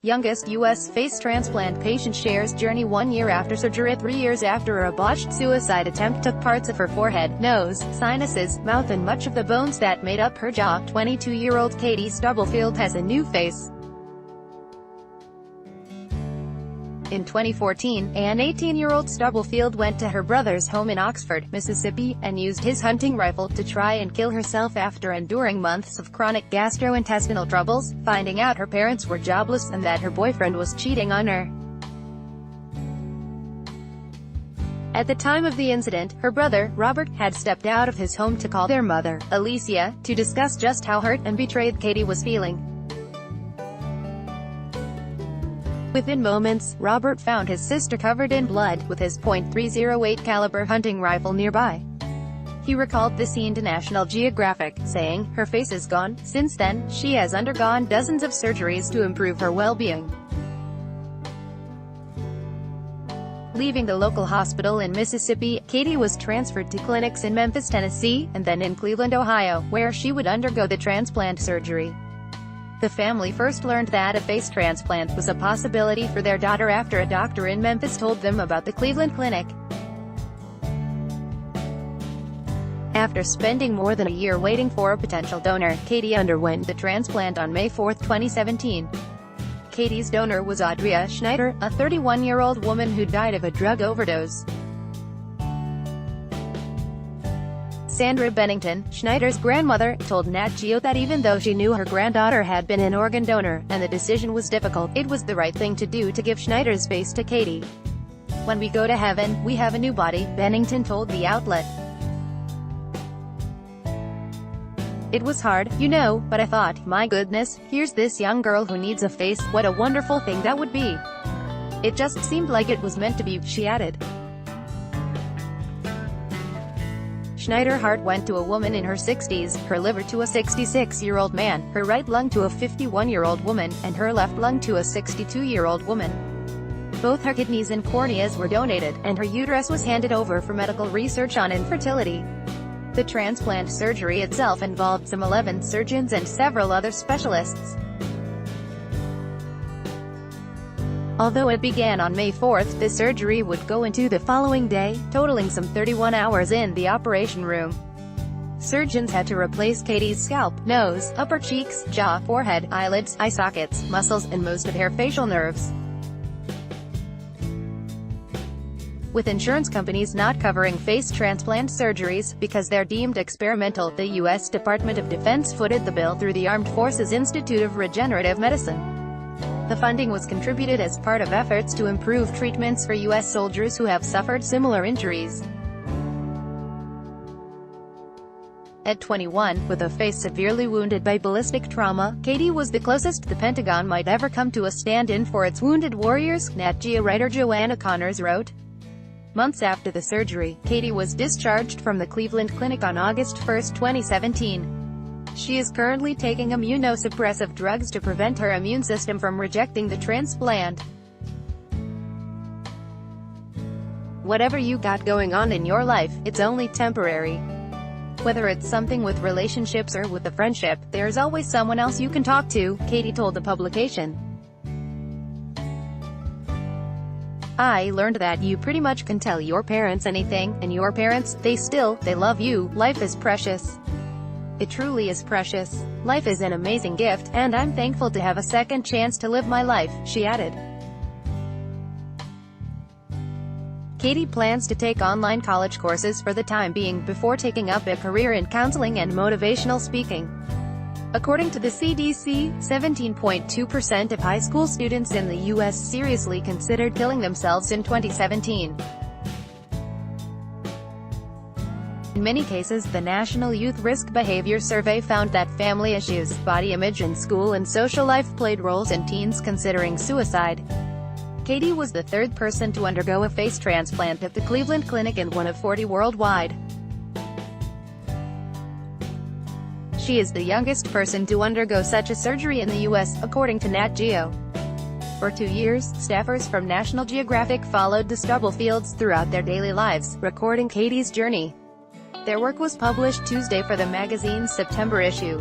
Youngest U.S. face transplant patient shares journey 1 year after surgery. 3 years after a botched suicide attempt took parts of her forehead, nose, sinuses, mouth and much of the bones that made up her jaw. 22-year-old Katie Stubblefield has a new face. In 2014, an 18-year-old Stubblefield went to her brother's home in Oxford, Mississippi, and used his hunting rifle to try and kill herself after enduring months of chronic gastrointestinal troubles, finding out her parents were jobless and that her boyfriend was cheating on her. At the time of the incident, her brother, Robert, had stepped out of his home to call their mother, Alicia, to discuss just how hurt and betrayed Katie was feeling. Within moments, Robert found his sister covered in blood, with his .308 caliber hunting rifle nearby. He recalled the scene to National Geographic, saying, "Her face is gone. Since then, she has undergone dozens of surgeries to improve her well-being." Leaving the local hospital in Mississippi, Katie was transferred to clinics in Memphis, Tennessee, and then in Cleveland, Ohio, where she would undergo the transplant surgery. The family first learned that a face transplant was a possibility for their daughter after a doctor in Memphis told them about the Cleveland clinic. After spending more than a year waiting for a potential donor, Katie underwent the transplant on May 4, 2017. Katie's donor was Audria Schneider, a 31-year-old woman who died of a drug overdose. Sandra Bennington, Schneider's grandmother, told Nat Geo that even though she knew her granddaughter had been an organ donor, and the decision was difficult, it was the right thing to do to give Schneider's face to Katie. "When we go to heaven, we have a new body," Bennington told the outlet. "It was hard, you know, but I thought, my goodness, here's this young girl who needs a face, what a wonderful thing that would be. It just seemed like it was meant to be," she added. Schneider's heart went to a woman in her 60s, her liver to a 66-year-old man, her right lung to a 51-year-old woman, and her left lung to a 62-year-old woman. Both her kidneys and corneas were donated, and her uterus was handed over for medical research on infertility. The transplant surgery itself involved some 11 surgeons and several other specialists. Although it began on May 4th, the surgery would go into the following day, totaling some 31 hours in the operation room. Surgeons had to replace Katie's scalp, nose, upper cheeks, jaw, forehead, eyelids, eye sockets, muscles, and most of her facial nerves. With insurance companies not covering face transplant surgeries, because they're deemed experimental, the U.S. Department of Defense footed the bill through the Armed Forces Institute of Regenerative Medicine. The funding was contributed as part of efforts to improve treatments for U.S. soldiers who have suffered similar injuries. At 21, with a face severely wounded by ballistic trauma, Katie was the closest the Pentagon might ever come to a stand-in for its wounded warriors, Nat Geo writer Joanna Connors wrote. Months after the surgery, Katie was discharged from the Cleveland Clinic on August 1, 2017. She is currently taking immunosuppressive drugs to prevent her immune system from rejecting the transplant. Whatever you got going on in your life, it's only temporary. Whether it's something with relationships or with a friendship, there's always someone else you can talk to, Katie told the publication. "I learned that you pretty much can tell your parents anything, and your parents, they love you. Life is precious. It truly is precious. Life is an amazing gift, and I'm thankful to have a second chance to live my life," she added. Katie plans to take online college courses for the time being before taking up a career in counseling and motivational speaking. According to the CDC, 17.2% of high school students in the U.S. seriously considered killing themselves in 2017. In many cases, the National Youth Risk Behavior Survey found that family issues, body image and school and social life played roles in teens considering suicide. Katie was the third person to undergo a face transplant at the Cleveland Clinic and one of 40 worldwide. She is the youngest person to undergo such a surgery in the U.S., according to Nat Geo. For 2 years, staffers from National Geographic followed the Stubblefields throughout their daily lives, recording Katie's journey. Their work was published Tuesday for the magazine's September issue.